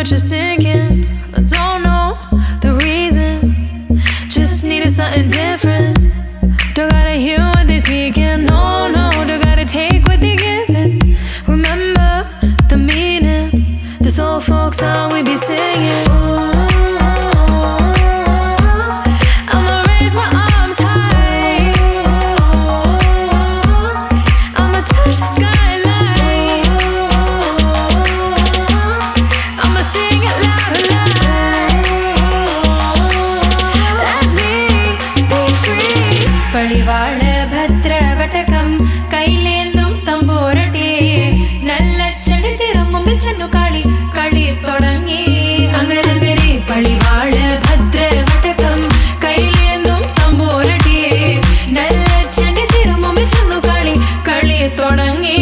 what you're sinking. I don't know the reason, just needed something different. Don't gotta hear what they speaking, no, no. Don't gotta take what they giving. Remember the meaning, this old folk song we be singing. I'ma raise my arms high, I'ma touch the skyline, I'ma sing it loud and loud. Let me be free. Padivaal bhadra vatakam kailendum tamborate nalla chadithirumbum channu kali kali thodangi angarangare. Padivaal bhadra vatakam kailendum tamborate nalla chadithirumbum channu kali kali thodangi.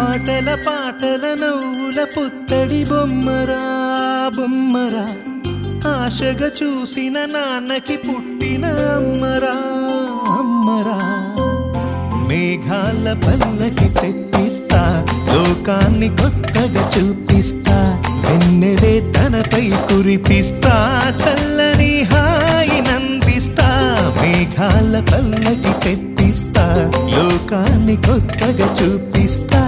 ఆటల పాటల నవ్వుల పుత్తడి బొమ్మరా బొమ్మరా, ఆశగా చూసిన నాన్నకి పుట్టిన అమ్మరా అమ్మరా. మేఘాల పల్లకి తెప్పిస్తా, లోకాన్ని కొత్తగా చూపిస్తా, వెన్నెలే తనపై కురిపిస్తా, చల్లని హాయి నందిస్తా. మేఘాల పల్లకి తెప్పిస్తా, లోకాన్ని కొత్తగా చూపిస్తా,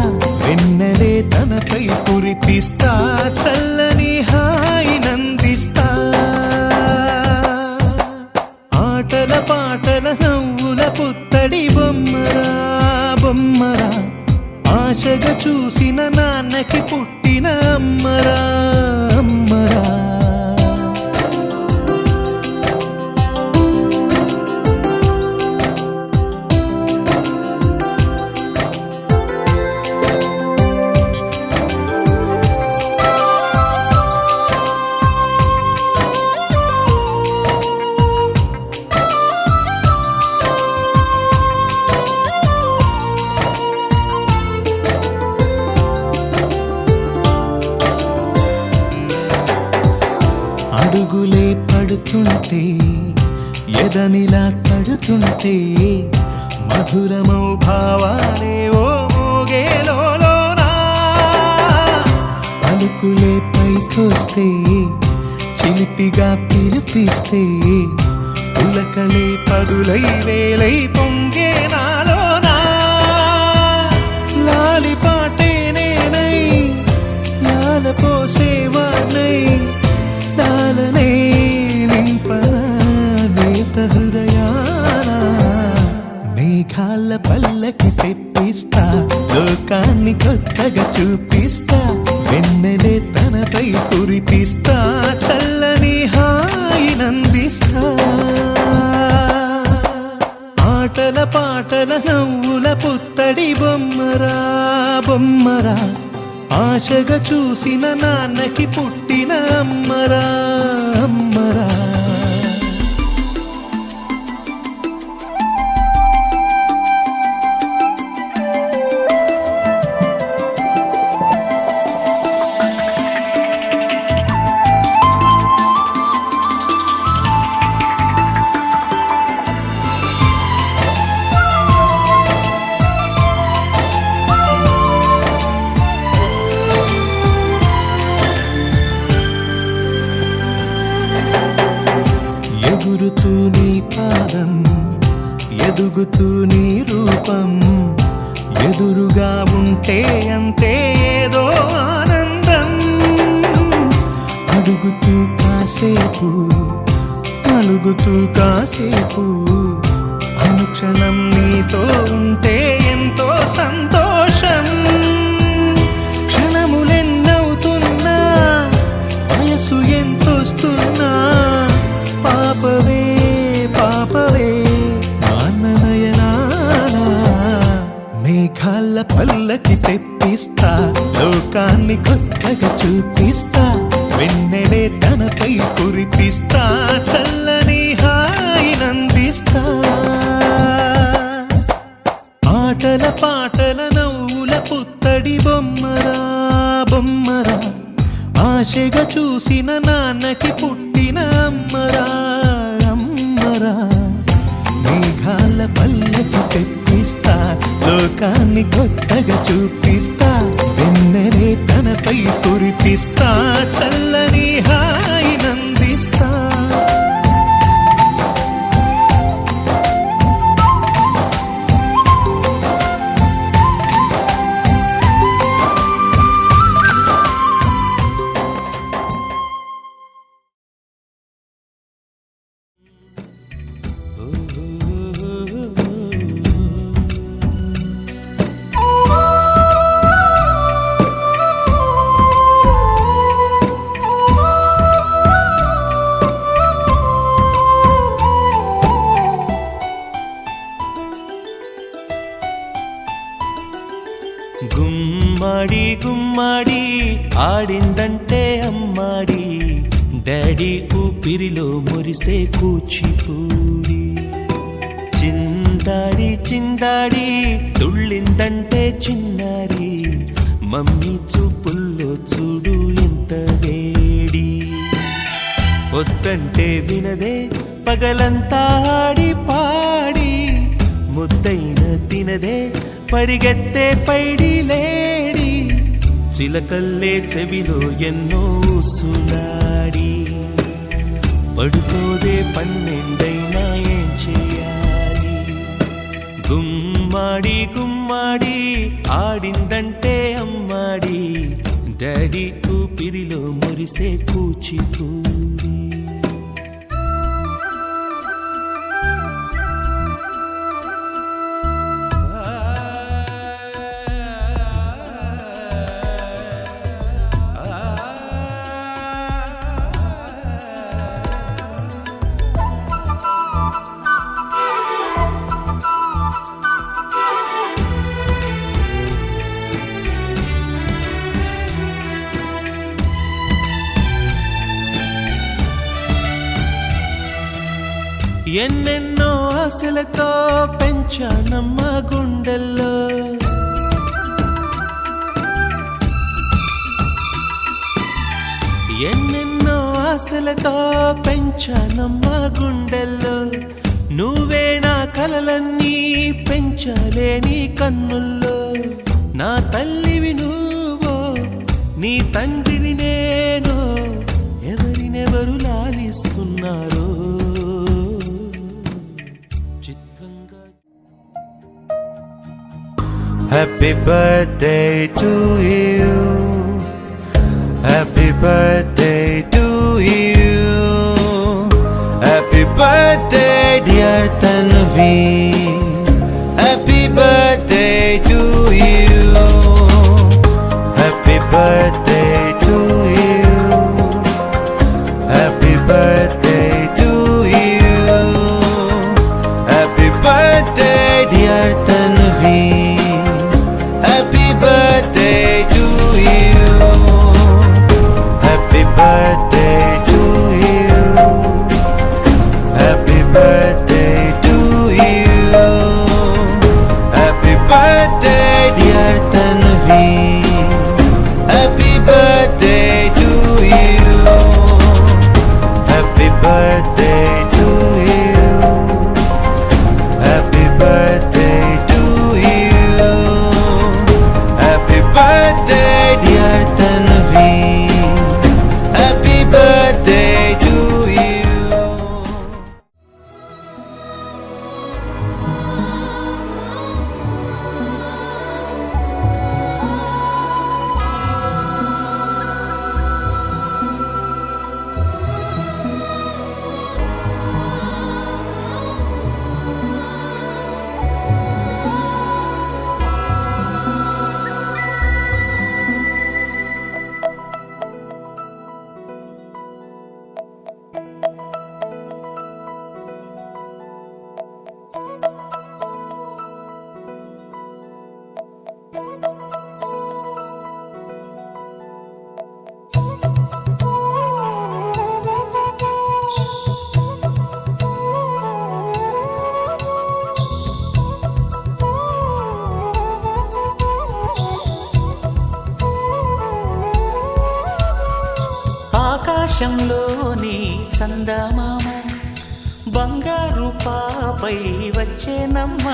వెన్నెలే తనపై కురిపిస్తా, చల్లని హాయి నందిస్తా. ఆటల పాటల నవ్వుల పుత్తడి బొమ్మరా బొమ్మరా, ఆశగా చూసిన నాన్నకి పుట్టిన అమ్మరా అమ్మరా. అడుగులే పడుతుంటే ఎదనిలా తడుతుంటే, మధురమౌ భావాలే ఓ మోగేలోనా. పలుకులే పైకొస్తే చిలిపిగా పిలిపిస్తే, పులకలే పదులై వేలై పొంగే నాలోనా. లాలి పాటే నేనై లాల పోసేవాణ్ణై, లాలనే నింపన నేత హృదయాన. మేఘాల పల్లకి తెప్పిస్తా, లోకాన్ని కొత్తగా చూపిస్తా, వెన్నెలే తనపై కురిపిస్తా, చల్లని హాయి నందిస్తా. ఆటల పాటల నవ్వుల పుత్తడి బొమ్మరా బొమ్మరా, ఆశగా చూసిన నాన్నకి పుట్టిన అమ్మరా అమ్మరా. ఎగురుతూ నీ పాదం, ఎదుగుతూ నీ రూపం, ఎదురుగా ఉంటే అంతే ఏదో ఆనందం. అడుగుతూ కాసేపు, అలుగుతూ కాసేపు, అనుక్షణం నీతో ఉంటే ఎంతో సంతోషం. క్షణములెన్నవుతున్నా, వయసు ఎంతొస్తున్నా, పాపవే పాపవే నాన్ననయనానా. మేఘాల పల్లకి తెప్పిస్తా, లోకాన్ని కొత్తగా చూపిస్తా, వెన్నెలే తనపై కురిపిస్తా, చల్లని హాయి నందిస్తా. చూసిన నాన్నకి పుట్టిన అమ్మరా అమ్మరా. మేఘాల పల్లకి తెప్పిస్తా, లోకాన్ని కొత్తగా చూపిస్తా, వెన్నెలే తనపై కురిపిస్తా, చల్లని హాయినందిస్తా. గుమ్మడి గుమ్మడి ఆడిందంటే అమ్మాడి, డాడీ ఊపిరిలో మురిసే కూచిపూడి. చిందాడి చిందాడి తుళ్ళిందంటే చిన్నారి, మమ్మీ చూపుల్లో చూడు ఎంత వేడి. వద్దంటే వినదే పగలంతా ఆడి పాడి, ముద్దైన తినదే పరిగెత్తే పైడి లేడి. చిలకల్లే చెవిలో ఎన్నో సులాడి, పడుకోదే పన్నెండైనా ఏం చేయాలి. గుమ్మాడి గుమ్మాడి ఆడిందంటే అమ్మాడి, డాడీ ఊపిరిలో మురిసే కూచిపూడి. ఎన్నెన్నో ఆశలతో పెంచానమ్మ గుండెల్లో, ఎన్నెన్నో ఆశలతో పెంచానమ్మ గుండెల్లో. నువ్వే నా కలలన్నీ పెంచాలే నీ కన్నుల్లో. నా తల్లివి నువ్వో, నీ తండ్రిని నేను, ఎవరినెవరు లాలిస్తున్నారో. Happy birthday to you. Happy birthday to you. Happy birthday dear Tanvi. Happy birthday to you. Happy birthday to you. Happy birthday to you. Happy birthday dear Tanvi. Happy birthday to you. Happy birthday to you. Happy birthday to ఆకాశంలోని చందమామ బంగారు పాపై వచ్చేనమ్మ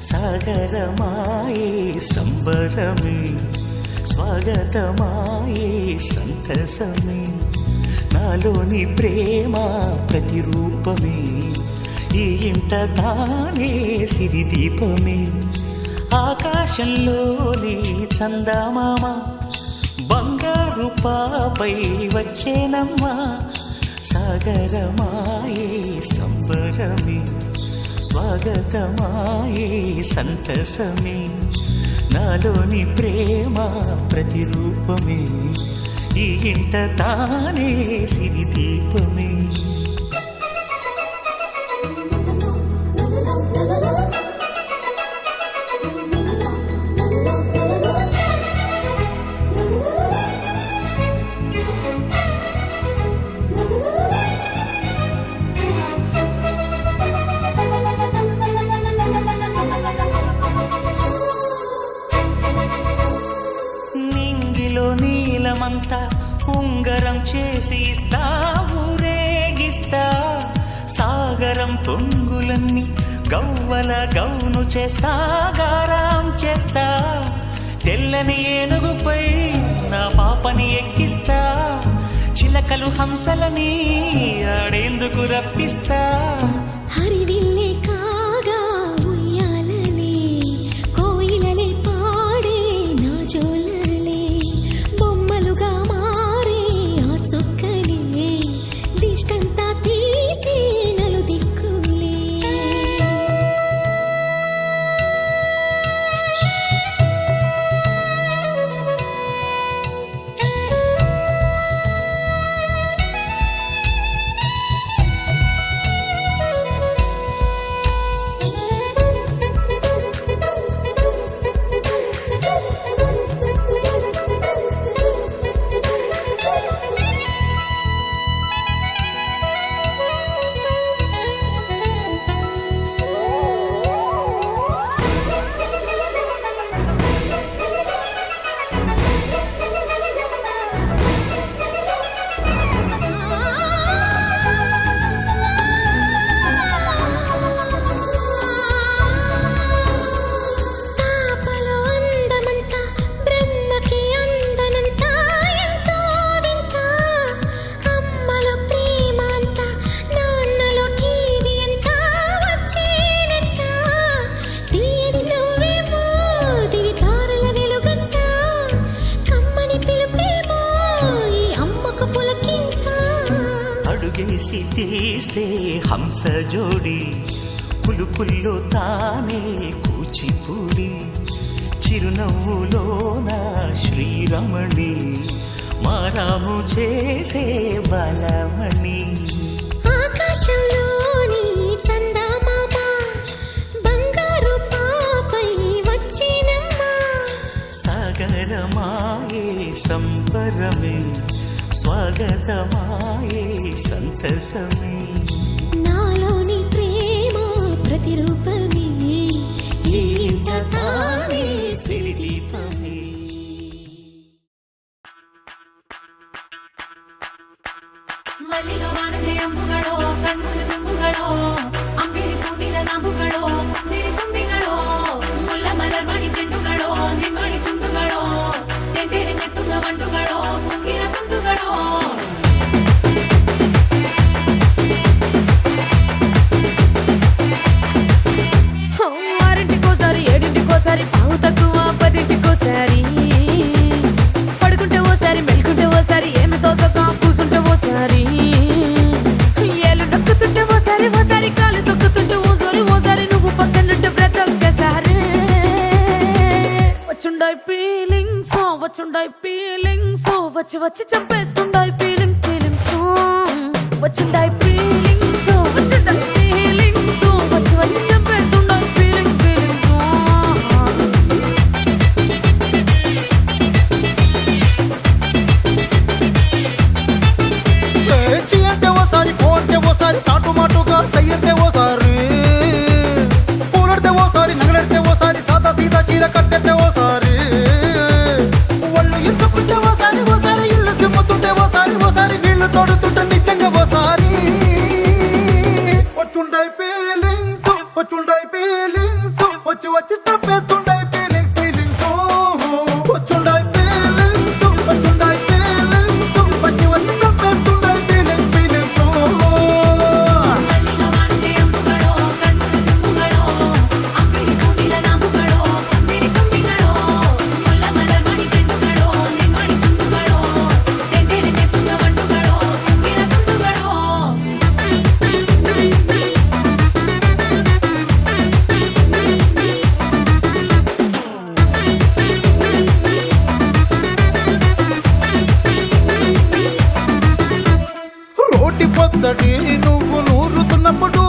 సాగరమాయే సంబరమే స్వాగతమాయే సంతసమే నాలోని ప్రేమ ప్రతిరూపమే ఈ ఇంట తానే సిరిదీపమే ఆకాశంలోని చందమామ బంగారు పాపై వచ్చేనమ్మా సాగరమాయే సంబరమే స్వాగతమాయే సంతసమే నాలోని ప్రేమ ప్రతిరూపమే ఈ ఇంట తానే సిరిదీపమే నీలమంతా ఉంగరం చేసి ఇస్తా ఊరేగిస్తా సాగరం పొంగులన్నీ గవ్వల గౌను చేస్తా గారాం చేస్తా తెల్లని ఏనుగుపై నా పాపని ఎక్కిస్తా చిలకలు హంసలని ఆడేందుకు రప్పిస్తా హరివిల్లే కాగా ఉయ్యాలనే కోయిలలే పాడే నా జోలలే బొమ్మలుగా మారే ఆ చుక్కలే దిష్టంతా తీసి నలు దిక్కులే అడుగేసి తీస్తే హంస జోడి పులుపుల్లో తానే కూచిపూడి చిరునవ్వులోన శ్రీరమణి మారాము చేసే బలమణి ఆకాశంలోని చందమామ బంగారు పాపై వచ్చినమ్మా సాగరమాయే సంబరమే స్వాగతమాయే సంతసమే నాలోని ప్రేమ ప్రతిరూపమే ఈ ఇంట తానే సిరిదీపమే ಮಲ್ಲಿಗೆ ವಾಣದೆ ಅಂಬುಗಳೋ ಕಣ್ಣುಗಳ ತುಂಬುಗಳೋ ಅಂಬಿಳಿ ಕೂದಿನ ನಂಬುಗಳೋ ಸಿರಿ ತುಂಬಿಗಳೋ ಮುಲ್ಲ ಮಲರ್ ಮಣಿ ಚೆಂಡುಗಳೋ ನಿಮ್ಮಣಿ ಚುಂಡುಗಳೋ ತೆಂಟೆರೆ ನೆತ್ತುಂಗ ಮಂಡುಗಳೋ ಕುಂಗಿನ ತುಂಡುಗಳೋ ఆరింటికోసారి ఏడింటికోసారి పావు తక్కువ పదింటికోసారి పడుకుంటే ఓసారి మెలుకుంటే ఓసారి ఏమి తోసక కూసుంటే ఓసారి ఏళ్ళు నొక్కుతుంటే ఓసారి ఓసారి కాలు తొక్కుతుంటే ఓసారి నువ్వు పక్కనుంటే ప్రతి ఒక్కసారి వచ్చుండాయి ఫీలింగ్స్ వచ్చి వచ్చి చంపేస్తుండాయి ఫీలింగ్స్ వచ్చుండాయి ఫీలింగ్స్ వచ్చి వచ్చి చంపేస్తుండాయి ఫీలింగ్స్ చి అంటే ఓసారి పోంటే ఓసారి చాటుమాటుగా సయ్యంటే ఓసారి పూలడితే ఓసారి నగలడితే ఓసారి సాదా సీదా చీర కట్టెతే ఓసారి ఒళ్ళు ఇసుకుంటే ఓసారి ఇల్లు సిమ్ముతుంటే ఓసారి నీళ్లు నువ్వు నూరుతున్నప్పుడు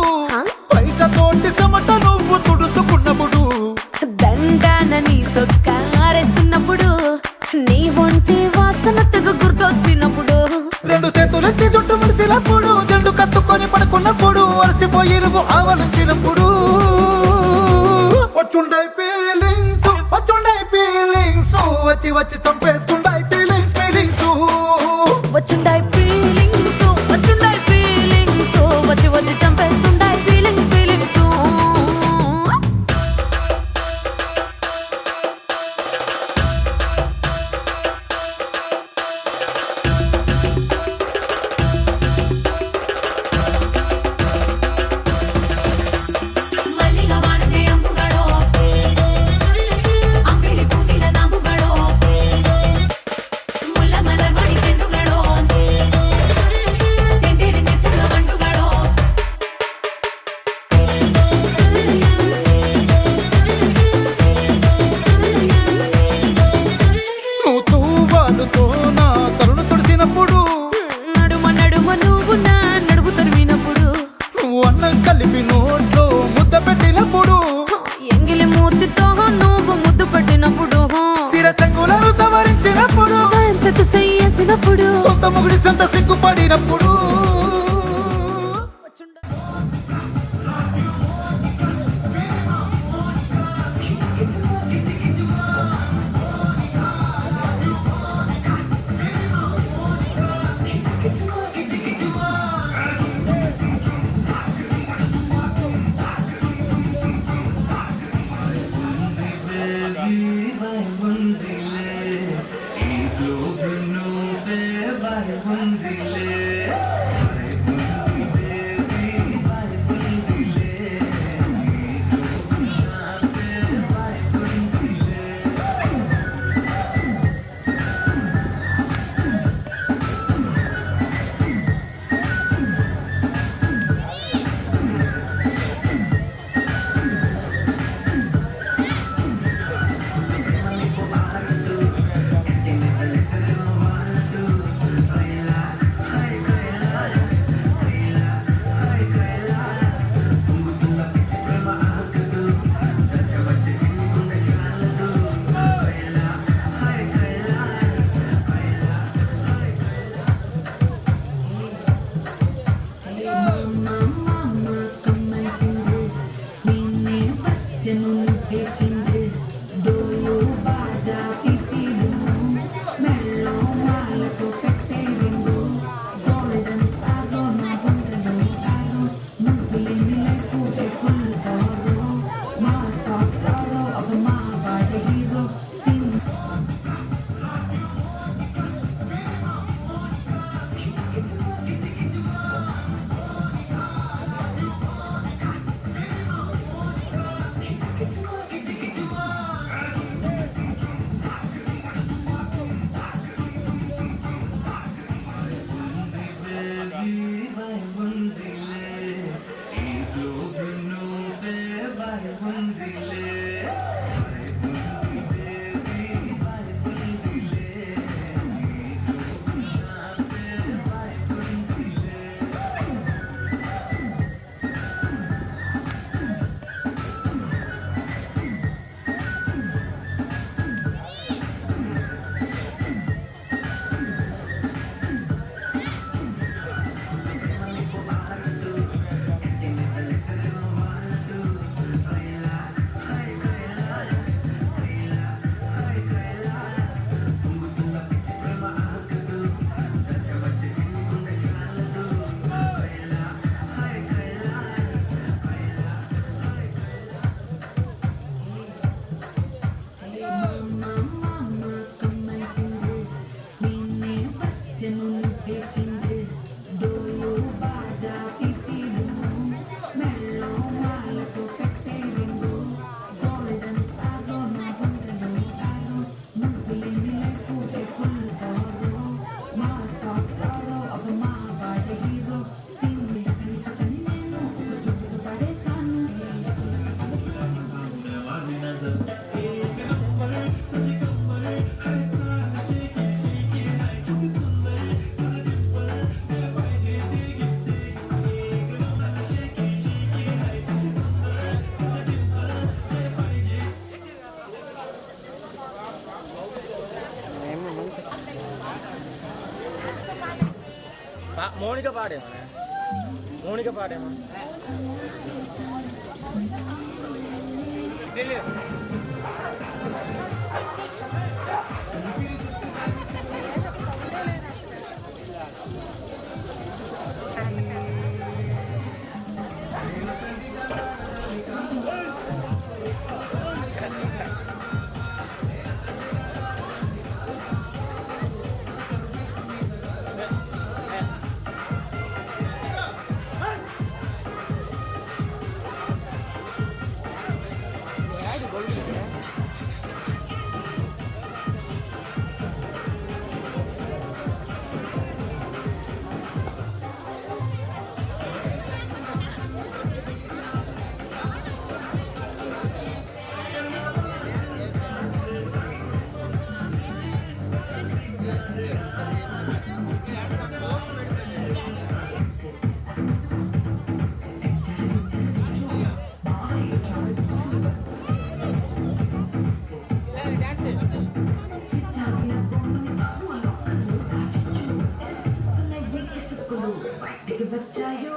బయట తోటి చెమట నువ్వు తుడుచుకున్నప్పుడు దండాన నీ సొక్కారేస్తున్నప్పుడు నీ ఒంటి వాసన తెగ గుర్తొచ్చినప్పుడు రెండు చేతులెత్తి జుట్టు ముడిసినప్పుడు జండు కత్తుకొని పడుకున్నప్పుడు అలసిపోయి నువ్వు ఆవలించినప్పుడు వచ్చుండై ఫీలింగ్స్ వచ్చి వచ్చి చంపేస్తుండై ఫీలింగ్స్ వచ్చుండాయి ఫీలింగ్స్ వచ్చి వచ్చి చంపేస్తుండాయి ఫీలింగ్స్ నువ్వు తూవాలుతో నా తరుణు తుడిసినప్పుడు నడుమ నువ్వు నా నడుపు తరిమినప్పుడు నువ్వు అన్నం కలిపి నోట్లో ముద్ద పెట్టినప్పుడు ఎంగిలి మూతితో నువ్వు ముద్దు పట్టినప్పుడు శిరసంగులను సవరించినప్పుడు సైన్సెత్తు చెయ్యేసినప్పుడు సొంత ముగుడి సొంత సిగ్గుపడినప్పుడు మౌనిక పాడేమో మౌనిక పాడేమో బయటికి వచ్చాయో